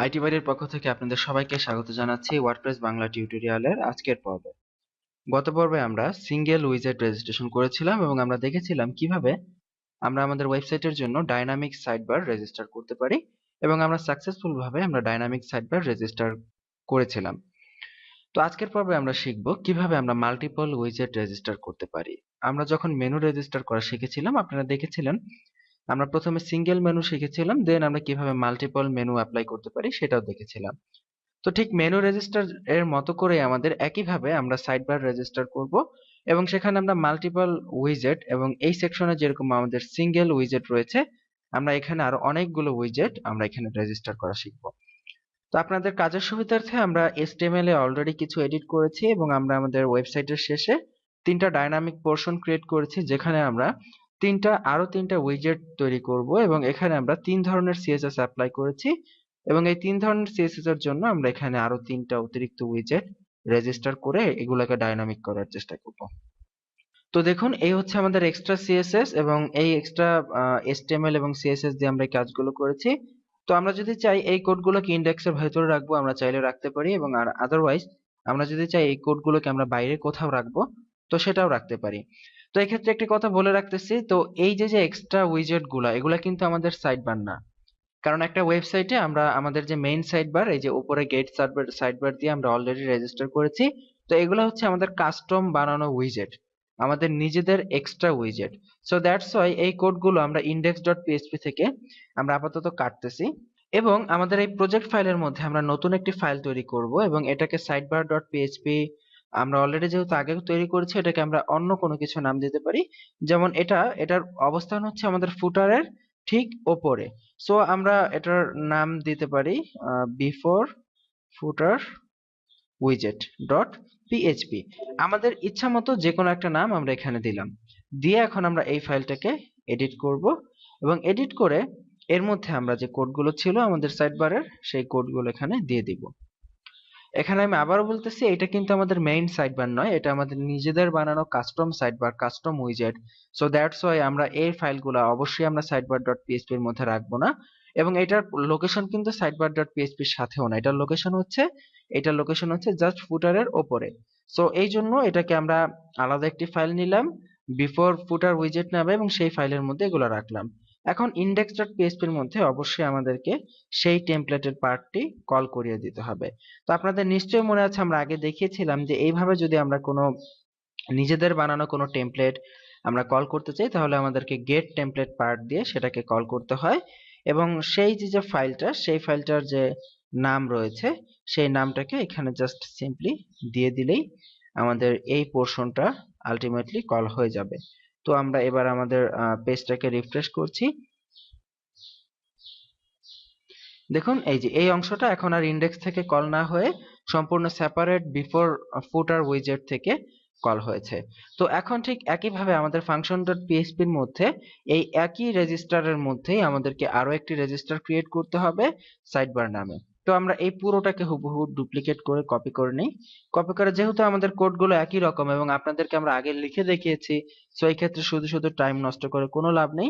আইটিবারির পক্ষ থেকে আপনাদের সবাইকে স্বাগত জানাচ্ছি ওয়ার্ডপ্রেস বাংলা টিউটোরিয়ালের আজকের পর্বে। গত পর্বে আমরা সিঙ্গেল উইজেট রেজিস্ট্রেশন করেছিলাম এবং আমরা দেখেছিলাম কিভাবে আমরা আমাদের ওয়েবসাইটের জন্য ডাইনামিক সাইডবার রেজিস্টার করতে পারি এবং আমরা সাকসেসফুল ভাবে আমরা ডাইনামিক সাইডবার রেজিস্টার করেছিলাম। তো আজকের পর্বে আমরা শিখব কিভাবে আমরা মাল্টিপল উইজেট রেজিস্টার করতে পারি। আমরা যখন মেনু রেজিস্টার করা শিখেছিলাম আপনারা দেখেছিলেন আমরা প্রথমে সিঙ্গেল মেনু শিখেছিলাম, দেন আমরা কিভাবে মাল্টিপল মেনু অ্যাপ্লাই করতে পারি সেটাও দেখেছিলাম। তো ঠিক মেনু রেজিস্টার এর মতো করে আমাদের একইভাবে আমরা সাইডবার রেজিস্টার করব এবং সেখানে আমরা মাল্টিপল উইজেট এবং এই সেকশনে যেরকম আমাদের সিঙ্গেল উইজেট রয়েছে আমরা এখানে আরো অনেকগুলো উইজেট আমরা এখানে রেজিস্টার করা শিখব। তো আপনাদের কাজের সুবিধার্থে আমরা HTML এ অলরেডি কিছু এডিট করেছি এবং আমরা আমাদের ওয়েবসাইটের শেষে তিনটা ডাইনামিক পোর্শন ক্রিয়েট করেছি যেখানে আমরা আরো তিনটা উইজেট তৈরি করব এবং এখানে আমরা তিন ধরনের CSS অ্যাপ্লাই করেছি এবং এই তিন ধরনের CSS এর জন্য আমরা এখানে আরো তিনটা অতিরিক্ত উইজেট রেজিস্টার করে এগুলোকে ডাইনামিক করার চেষ্টা করব। তো দেখুন এই হচ্ছে আমাদের এক্সট্রা CSS এবং এই এক্সট্রা HTML এবং CSS দিয়ে আমরা এই কাজগুলো করেছি। তো আমরা যদি চাই এই কোডগুলোকে ইন্ডেক্সের ভেতরে রাখবো আমরা চাইলে রাখতে পারি এবং আর আদারওয়াইজ আমরা যদি চাই এই কোডগুলোকে আমরা বাইরে কোথাও রাখবো তো সেটাও রাখতে পারি। তো এই ক্ষেত্রে একটি কথা বলে রাখতেছি, তো এই যে এক্সট্রা উইজেট এগুলা কিন্তু আমাদের সাইডবার না, কারণ একটা ওয়েবসাইটে আমরা আমাদের যে মেইন সাইডবার এই যে উপরে গেট সাইডবার দিয়ে আমরা অলরেডি রেজিস্টার করেছি। তো এগুলো হচ্ছে আমাদের কাস্টম বানানো উইজেট, আমাদের নিজেদের এক্সট্রা উইজেট। সো দ্যাটস ওয়াই এই কোডগুলো আমরা index.php থেকে আমরা আপাতত কাটতেছি এবং আমাদের এই প্রজেক্ট ফাইলের মধ্যে আমরা নতুন একটি ফাইল তৈরি করব এবং এটাকে sidebar.php আমরা অলরেডি যেহেতু আগে তৈরি করেছি এটাকে আমরা অন্য কোনো কিছু নাম দিতে পারি, যেমন এটার অবস্থান হচ্ছে আমাদের ফুটারের ঠিক ওপরে। সো আমরা এটার নাম দিতে পারি বিফোর ফুটার উইজেট ডট পিএইচপি। আমাদের ইচ্ছা মতো যে কোনো একটা নাম আমরা এখানে দিলাম, দিয়ে এখন আমরা এই ফাইলটাকে এডিট করব এবং এডিট করে এর মধ্যে আমরা যে কোডগুলো ছিল আমাদের সাইডবারের সেই কোডগুলো এখানে দিয়ে দিব। এখানে আমি আবারও বলতেছি এটা কিন্তু আমাদের মেইন সাইডবার নয়, এটা আমাদের নিজেদের বানানো কাস্টম সাইডবার, কাস্টম উইজেট। সো দ্যাটস ওয়াই আমরা এই ফাইলগুলো অবশ্যই আমরা sidebar.php এর মধ্যে রাখবো না এবং এটার লোকেশন কিন্তু sidebar.php এর সাথেও না, এটার লোকেশন হচ্ছে জাস্ট ফুটারের ওপরে। সো এই জন্য এটাকে আমরা আলাদা একটি ফাইল নিলাম বিফোর ফুটার উইজেট নামে এবং সেই ফাইলের মধ্যে এগুলো রাখলাম। এখন index.php এর মধ্যে অবশ্যই আমাদেরকে সেই টেমপ্লেটের পার্টটি কল করিয়ে দিতে হবে। তো আপনাদের নিশ্চয়ই মনে আছে আমরা আগে দেখিয়েছিলাম যে এইভাবে যদি আমরা কোনো নিজেদের বানানো কোনো টেমপ্লেট আমরা কল করতে চাই তাহলে আমাদেরকে গেট টেমপ্লেট পার্ট দিয়ে সেটাকে কল করতে হয় এবং সেই যে ফাইলটা সেই ফাইলটার যে নাম রয়েছে সেই নামটাকে এখানে জাস্ট সিম্পলি দিয়ে দিলেই আমাদের এই পোর্শনটা আলটিমেটলি কল হয়ে যাবে। তো আমরা এবার আমাদের পেজটাকে রিফ্রেশ করছি। দেখুন এই যে এই অংশটা এখন আর ইন্ডেক্স থেকে কল না হয়ে সম্পূর্ণ সেপারেট বিফোর ফুটার উইজেট থেকে কল হয়েছে। তো এখন ঠিক একইভাবে আমাদের function.php এর মধ্যে এই একই রেজিস্টারের মধ্যেই আমাদেরকে আরো একটি রেজিস্টার ক্রিয়েট করতে হবে সাইডবার নামে। তো আমরা এই পুরোটাকে হুবহু ডুপ্লিকেট করে কপি করে নিই। কপি করে যেহেতু আমাদের কোডগুলো একই রকম এবং আপনাদেরকে আমরা আগে লিখে দেখিয়েছি, সো এই ক্ষেত্রে শুধু টাইম নষ্ট করে কোনো লাভ নেই।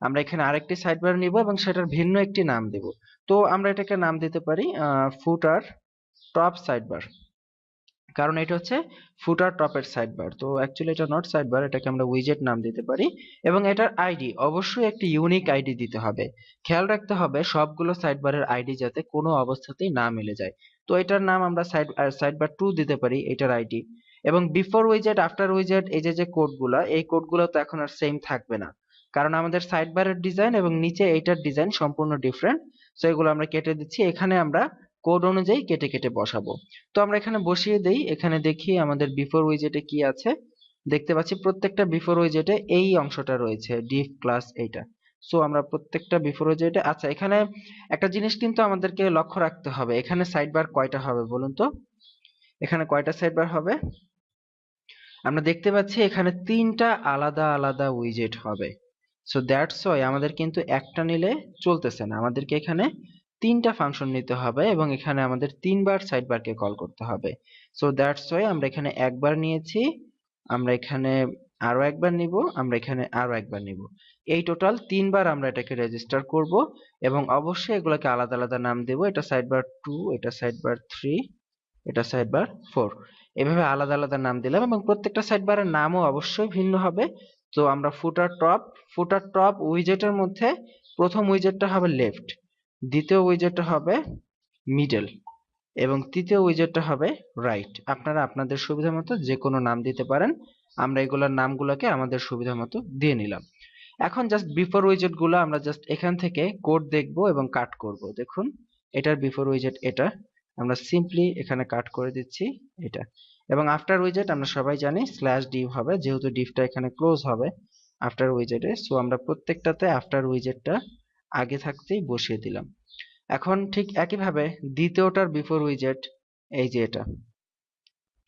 আমরা এখানে আরেকটি সাইডবার নিব এবং সেটার ভিন্ন একটি নাম দেব। তো আমরা এটাকে নাম দিতে পারি ফুটার টপ সাইডবার, কারণ এটা হচ্ছে ফুটার টপের সাইডবার। তো অ্যাকচুয়ালি এটা নট সাইডবার, এটাকে আমরা উইজেট নাম দিতে পারি এবং এটার আইডি অবশ্যই একটি ইউনিক আইডি দিতে হবে। খেয়াল রাখতে হবে সবগুলো সাইডবারের আইডি যাতে কোনো অবস্থাতেই না মিলে যায়। তো এটার নাম আমরা সাইডবার 2 দিতে পারি এটার আইডি এবং বিফোর উইজেট আফটার উইজেট এই যে কোডগুলো এই কোডগুলো তো এখন আর সেম থাকবে না, কারণ আমাদের সাইডবারের ডিজাইন এবং নিচে এইটার ডিজাইন সম্পূর্ণ ডিফারেন্ট। সো এগুলো আমরা কেটে দিচ্ছি, এখানে আমরা কোড অনুযায়ী কেটে কেটে বসাবো। তো আমরা এখানে বসিয়ে দেই, এখানে দেখি আমাদের বিফোর উইজেটে কি আছে। দেখতে পাচ্ছি প্রত্যেকটা বিফোর উইজেটে এই অংশটা রয়েছে ডিফ ক্লাস এইটা। সো আমরা প্রত্যেকটা বিফোর উইজেটে আচ্ছা এখানে একটা জিনিস কিন্তু আমাদেরকে লক্ষ্য রাখতে হবে, এখানে সাইডবার কয়টা হবে বলুন তো, এখানে কয়টা সাইডবার হবে? আমরা দেখতে পাচ্ছি এখানে তিনটা আলাদা আলাদা উইজেট হবে। সো দ্যাটস ওয়াই আমাদের কিন্তু একটা নিলে চলতেছে না, আমাদেরকে এখানে তিনটা ফাংশন নিতে হবে এবং এখানে আমাদের তিনবার সাইডবারকে কল করতে হবে। সো দ্যাটস ওয়াই আমরা এখানে একবার নিয়েছি, আমরা এখানে আরো একবার নিব, আমরা এখানে আরো একবার নিব। এই টোটাল 3 বার আমরা এটাকে রেজিস্টার করব এবং অবশ্যই এগুলোকে আলাদা আলাদা নাম দেব। এটা সাইড বার 2, এটা সাইড বার 3, এটা সাইড বার 4। এভাবে আলাদা আলাদা নাম দিলাম এবং প্রত্যেকটা সাইড বারের নামও অবশ্যই ভিন্ন হবে। তো আমরা ফুটার টপ উইজেটের মধ্যে প্রথম উইজেটটা হবে লেফট, দ্বিতীয় উইজেটটা হবে মিডল এবং তৃতীয় উইজেটটা হবে রাইট। আপনারা আপনাদের সুবিধা মতো যে কোনো নাম দিতে পারেন। আমরা এগুলোর নামগুলোকে আমাদের সুবিধা মতো দিয়ে নিলাম। এখন জাস্ট বিফোর উইজেট গুলো আমরা জাস্ট এখান থেকে কোড দেখব এবং কাট করব। দেখুন এটার বিফোর উইজেট এটা, আমরা সিম্পলি এখানে কাট করে দিচ্ছি এটা। এবং আফটার উইজেট আমরা সবাই জানি স্ল্যাশ ডিভ হবে, যেহেতু ডিভটা এখানে ক্লোজ হবে আফটার উইজেটে। সো আমরা প্রত্যেকটাতে আফটার উইজেটটা আগে থাকতেই বসিয়ে দিলাম। এখন ঠিক একইভাবে দ্বিতীয়টার বিফোর উইজেট, এই যে এটা,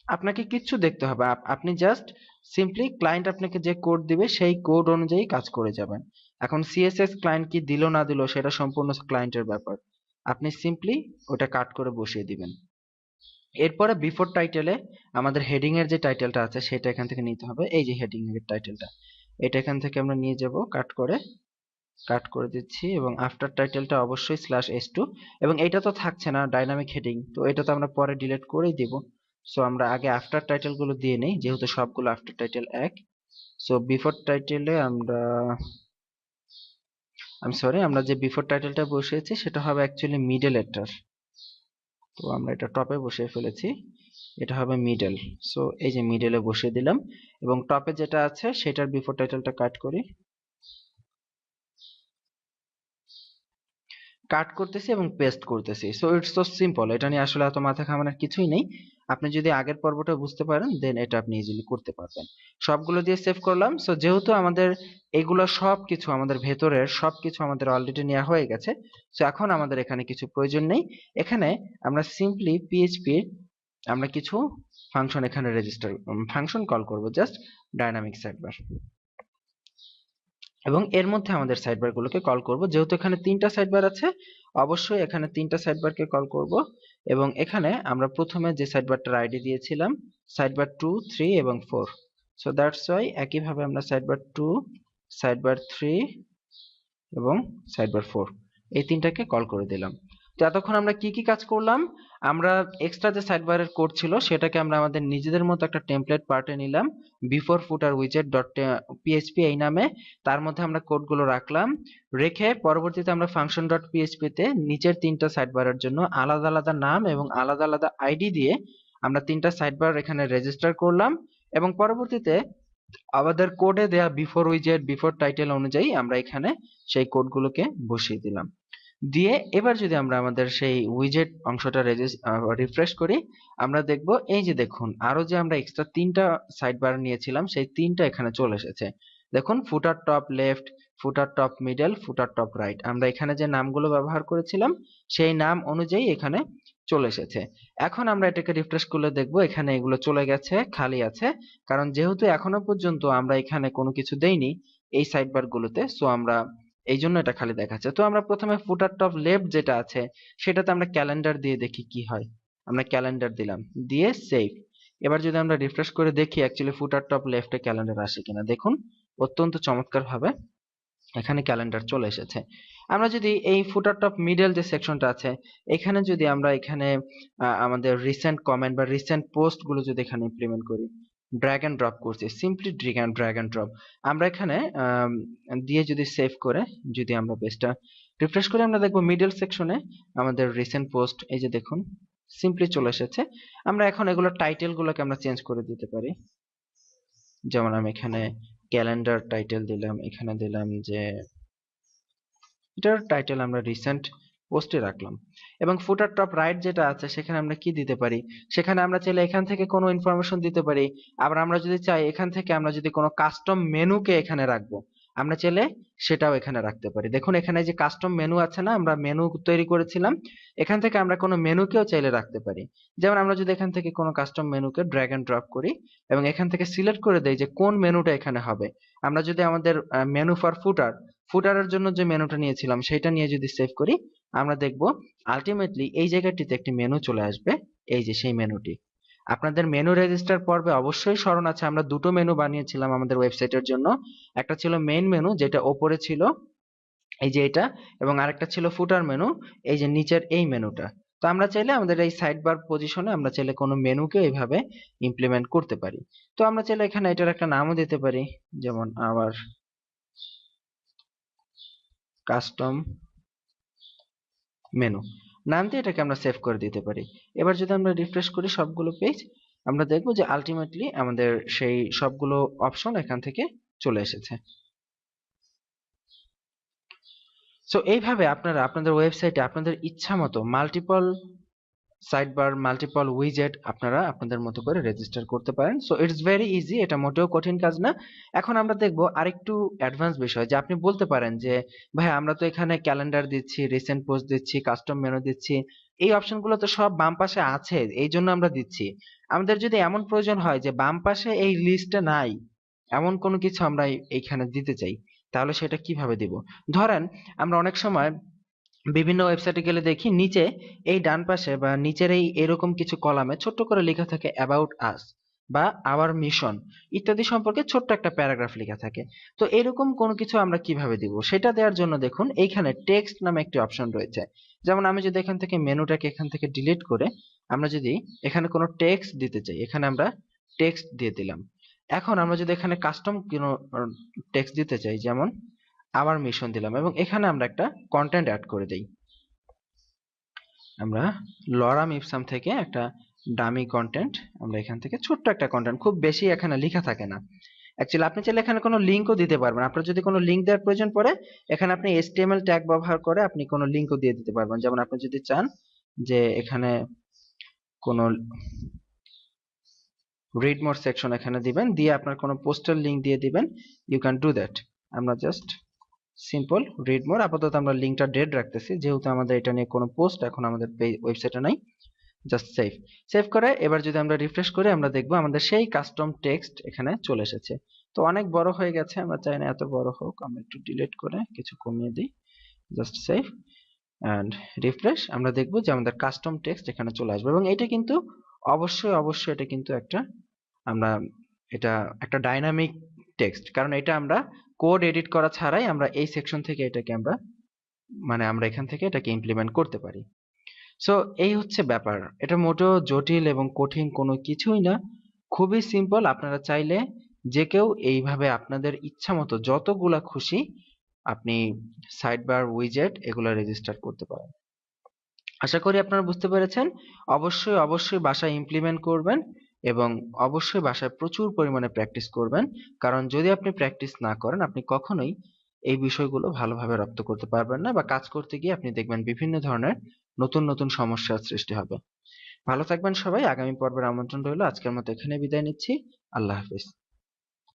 আপনাকে কিচ্ছু দেখতে হবে, আপনি জাস্ট সিম্পলি ক্লায়েন্ট আপনাকে যে কোড দিবে সেই কোড অনুযায়ী কাজ করে যাবেন। এখন সিএসএস ক্লায়েন্ট কি দিল না দিল সেটা সম্পূর্ণ ক্লায়েন্টের ব্যাপার, আপনি সিম্পলি ওটা কাট করে বসিয়ে দিবেন। এরপরে বিফোর টাইটেলে আমাদের হেডিং এর যে টাইটেলটা আছে সেটা এখান থেকে নিতে হবে। এই যে হেডিং এর টাইটেলটা, এটা এখান থেকে আমরা নিয়ে যাব, কাট করে দিচ্ছি এবং আফটার টাইটেলটা অবশ্যই /s2। এবং এটা তো থাকছে না ডাইনামিক হেডিং, তো এটা তো আমরা পরে ডিলিট করেই দিব। সো আমরা আগে আফটার টাইটেল গুলো দিয়ে নেই, যেহেতু সবগুলো আফটার টাইটেল এক। সো বিফোর টাইটেলে আমরা যে বিফোর টাইটেলটা বসিয়েছি সেটা হবে অ্যাকচুয়ালি মিডল এটার, তো আমরা এটা টপে বসিয়ে ফেলেছি, এটা হবে মিডল। সো এই যে মিডলে বসিয়ে দিলাম এবং টপে যেটা আছে সেটার বিফোর টাইটেলটা কাট করতেছি এবং পেস্ট করতেছি। সো ইটস সো সিম্পল, এটা নিয়ে আসলে এত মাথা ঘামানোর কিছুই নেই। আপনি যদি আগের পর্বটা বুঝতে পারেন দেন এটা আপনি ইজিলি করতে পারবেন। সবগুলো দিয়ে সেভ করলাম। সো যেহেতু আমাদের এগুলো সবকিছু আমাদের ভেতরের সবকিছু আমাদের অলরেডি নেওয়া হয়ে গেছে, সো এখন আমাদের এখানে কিছু প্রয়োজন নেই। এখানে আমরা সিম্পলি পিএইচপি আমরা কিছু ফাংশন এখানে ফাংশন কল করব, জাস্ট ডাইনামিক সাইডবার, এবং এর মধ্যে আমাদের সাইডবার গুলোকে কল করব। যেহেতু এখানে 3টা সাইডবার আছে, অবশ্যই এখানে 3টা সাইডবারকে কল করব। এবং এখানে আমরা প্রথমে যে সাইডবারটার আইডি দিয়েছিলাম সাইডবার 2, 3 এবং 4। সো দ্যাটস ওয়াই একইভাবে আমরা সাইডবার 2, সাইডবার 3 এবং সাইডবার 4 এই তিনটাকে কল করে দিলাম। তো এতক্ষণ আমরা কি কি কাজ করলাম, আমরা এক্সট্রা যে সাইডবারের কোড ছিল সেটাকে আমরা আমাদের নিজেদের মতো একটা টেমপ্লেট পার্টে নিলাম, বিফোর ফুটার উইজেট ডট পিএইচপি এই নামে। তার মধ্যে আমরা কোডগুলো রাখলাম, রেখে পরবর্তীতে আমরা ফাংশন ডট পিএইচপি তে নিচের 3টা সাইডবারের জন্য আলাদা আলাদা নাম এবং আলাদা আলাদা আইডি দিয়ে আমরা 3টা সাইডবার এখানে রেজিস্টার করলাম। এবং পরবর্তীতে আমাদের কোডে দেয়া বিফোর উইজেট বিফোর টাইটেল অনুযায়ী আমরা এখানে সেই কোডগুলোকে বসিয়ে দিলাম। দিয়ে এবার যদি আমরা আমাদের সেই উইজেট অংশটা রিফ্রেশ করি, আমরা দেখব এই যে দেখুন আরো যে আমরা এক্সট্রা 3টা সাইড বার নিয়েছিলাম সেই 3টা এখানে চলে এসেছে। দেখুন ফুটার টপ লেফট, ফুটার টপ মিডল, ফুটার টপ রাইট, আমরা এখানে যে নামগুলো ব্যবহার করেছিলাম সেই নাম অনুযায়ী এখানে চলে এসেছে। এখন আমরা এটাকে রিফ্রেশ করলে দেখব এখানে এগুলো চলে গেছে, খালি আছে, কারণ যেহেতু এখনো পর্যন্ত আমরা এখানে কোনো কিছু দেইনি এই সাইড বার গুলোতে, সো আমরা এই জন্য এটা খালি দেখাচ্ছে। তো আমরা প্রথমে ফুটার টপ লেফট যেটা আছে সেটাতে আমরা ক্যালেন্ডার দিয়ে দেখি কি হয়। আমরা ক্যালেন্ডার দিলাম, দিয়ে সেভ। এবার যদি আমরা রিফ্রেশ করে দেখি অ্যাকচুয়ালি ফুটার টপ লেফটে ক্যালেন্ডার আসে কিনা, দেখুন অত্যন্ত চমৎকার ভাবে এখানে ক্যালেন্ডার চলে এসেছে। আমরা যদি এই ফুটার টপ মিডল যে সেকশনটা আছে এখানে যদি আমরা এখানে আমাদের রিসেন্ট কমেন্ট বা রিসেন্ট পোস্ট গুলো যদি এখানে ইমপ্লিমেন্ট করি, ড্র্যাগ এন্ড ড্রপ করছি, সিম্পলি ড্র্যাগ এন্ড ড্রপ আমরা এখানে দিয়ে যদি সেভ করে যদি আমরা পেজটা রিফ্রেশ করি, আমরা দেখবো মিডল সেকশনে আমাদের রিসেন্ট পোস্ট এই যে দেখুন সিম্পলি চলে এসেছে। আমরা এখন এগুলো টাইটেল গুলোকে আমরা চেঞ্জ করে দিতে পারি, যেমন আমি এখানে ক্যালেন্ডার টাইটেল দিলাম, এখানে দিলাম যে এটার টাইটেল আমরা রিসেন্ট পোস্টে রাখলাম। এবং ফুটার টপ রাইট যেটা আছে সেখানে আমরা কি দিতে পারি, সেখানে আমরা চাইলে এখান থেকে কোনো ইনফরমেশন দিতে পারি। আবার আমরা যদি চাই এখান থেকে আমরা যদি কোনো কাস্টম মেনুকে এখানে রাখবো, আমরা চাইলে সেটাও এখানে রাখতে পারি। দেখুন এখানে যে কাস্টম মেনু আছে না, আমরা মেনু তৈরি করেছিলাম, এখান থেকে আমরা কোনো মেনুকেও চাইলে রাখতে পারি। যেমন আমরা যদি এখান থেকে কোনো কাস্টম মেনুকে ড্র্যাগ এন্ড ড্রপ করি এবং এখান থেকে সিলেক্ট করে দেই যে কোন মেনুটা এখানে হবে, আমরা যদি আমাদের মেনু ফর ফুটারের জন্য যে মেনুটা নিয়েছিলাম সেটা নিয়ে যদি সেভ করি, আমরা দেখব আলটিমেটলি এই জায়গাটিতে একটি মেনু চলে আসবে, এই যে সেই মেনুটি। আপনাদের মেনু রেজিস্টার পর্বে অবশ্যই স্মরণ আছে আমরা দুটো মেনু বানিয়েছিলাম আমাদের ওয়েবসাইটের জন্য। একটা ছিল মেইন মেনু যেটা ওপরে ছিল এই যে এটা, এবং আরেকটা ছিল ফুটার মেনু এই যে নিচের এই মেনুটা। তো আমরা চাইলে আমাদের এই সাইড বার পজিশনে আমরা চাইলে কোনো মেনুকে এইভাবে ইমপ্লিমেন্ট করতে পারি। তো আমরা চাইলে এখানে এটার একটা নামও দিতে পারি, যেমন আবার কাস্টম মেনু নাম দিয়ে এটাকে আমরা সেভ করে দিতে পারি। এবার যদি আমরা রিফ্রেশ করি সবগুলো পেজ, আমরা দেখবো যে আলটিমেটলি আমাদের সেই সবগুলো অপশন এখান থেকে চলে এসেছে। সো এইভাবে আপনারা আপনাদের ওয়েবসাইটে আপনাদের ইচ্ছা মতো মাল্টিপল সাইড বার মাল্টিপল উইজেট আপনারা আপনাদের মতো করে রেজিস্টার করতে পারেন। সো ইটস ভেরি ইজি, এটা মোটেও কঠিন কাজ না। এখন আমরা দেখব আরেকটু অ্যাডভান্স বিষয়, যে আপনি বলতে পারেন যে ভাই আমরা তো এখানে ক্যালেন্ডার দিচ্ছি, রিসেন্ট পোস্ট দিচ্ছি, কাস্টম মেনু দিচ্ছি, এই অপশনগুলো তো সব বাম পাশে আছে, এই জন্য আমরা দিচ্ছি। আমাদের যদি এমন প্রয়োজন হয় যে বাম পাশে এই লিস্টে নাই, এমন কোনো কিছু আমরা এইখানে দিতে চাই, তাহলে সেটা কিভাবে দিব? ধরেন আমরা অনেক সময় বিভিন্ন ওয়েবসাইটে গেলে দেখি নিচে এই ডান পাশে বা নিচের এই এরকম কিছু কলামে ছোট্ট করে লেখা থাকে অ্যাবাউট আস বা আওয়ার মিশন ইত্যাদি সম্পর্কে ছোট্ট একটা প্যারাগ্রাফ লেখা থাকে। তো এরকম কোনো কিছু আমরা কিভাবে দিব? সেটা দেওয়ার জন্য দেখুন এইখানে টেক্সট নামে একটি অপশন রয়েছে। যেমন আমি যদি এখান থেকে মেনুটাকে এখান থেকে ডিলিট করে আমরা যদি এখানে কোনো টেক্সট দিতে চাই, এখানে আমরা টেক্সট দিয়ে দিলাম। এখন আমরা যদি এখানে কাস্টম কোনো টেক্সট দিতে চাই, যেমন আবার মিশন দিলাম, এবং এখানে আমরা একটা কন্টেন্ট অ্যাড করে দেই। আমরা লরাম ইপসাম থেকে একটা ডামি কন্টেন্ট, আমরা এখান থেকে ছোট্ট একটা কন্টেন্ট, খুব বেশি এখানে লেখা থাকে না। অ্যাকচুয়ালি আপনি চাইলে এখানে কোনো লিঙ্কও দিতে পারবেন। আপনার যদি কোনো লিঙ্ক দেওয়ার প্রয়োজন পড়ে, এখানে আপনি HTML ট্যাগ ব্যবহার করে আপনি কোনো লিঙ্কও দিয়ে দিতে পারবেন। যেমন আপনি যদি চান যে এখানে কোনো রিড মোর সেকশন এখানে দিবেন, দিয়ে আপনার কোনো পোস্টার লিঙ্ক দিয়ে দিবেন, ইউ ক্যান ডু দ্যাট। আমরা জাস্ট সিম্পল রিড মোর, আপাতত আমরা লিঙ্কটা ডেড রাখতেছি যেহেতু আমাদের এটা নিয়ে কোনো পোস্ট এখন আমাদের ওয়েবসাইটে নাই। জাস্ট সেভ, সেভ করে এবার যদি আমরা রিফ্রেশ করি আমরা দেখবো আমাদের সেই কাস্টম টেক্সট এখানে চলে এসেছে। তো অনেক বড় হয়ে গেছে, আমরা চাই না এত বড় হোক, আমরা একটু ডিলিট করে কিছু কমিয়ে দিই। জাস্ট সেভ এন্ড রিফ্রেশ, আমরা দেখবো যে আমাদের কাস্টম টেক্সট এখানে চলে আসবে। এবং এটা কিন্তু অবশ্যই অবশ্যই এটা কিন্তু একটা আমরা এটা একটা ডাইনামিক টেক্সট, কারণ এটা আমরা কোড এডিট করা ছাড়াই আমরা এই সেকশন থেকে এটাকে আমরা আমরা এখান থেকে এটাকে ইমপ্লিমেন্ট করতে পারি। সো এই হচ্ছে ব্যাপার, এটা মোটেও জটিল এবং কঠিন কোনো কিছুই না, খুবই সিম্পল। আপনারা চাইলে যে কেউ এইভাবে আপনাদের ইচ্ছা মতো যতগুলা খুশি আপনি সাইড বার উইজেট এগুলা রেজিস্টার করতে পারেন। আশা করি আপনারা বুঝতে পেরেছেন। অবশ্যই অবশ্যই বাসায় ইমপ্লিমেন্ট করবেন এবং অবশ্যই বাসায় প্রচুর পরিমাণে প্র্যাকটিস করবেন, কারণ যদি আপনি প্র্যাকটিস না করেন আপনি কখনোই এই বিষয়গুলো ভালোভাবে রপ্ত করতে পারবেন না, বা কাজ করতে গিয়ে আপনি দেখবেন বিভিন্ন ধরনের নতুন নতুন সমস্যার সৃষ্টি হবে। ভালো থাকবেন সবাই, আগামী পর্বের আমন্ত্রণ রইল। আজকের মতো এখানে বিদায় নিচ্ছি। আল্লাহ হাফিজ।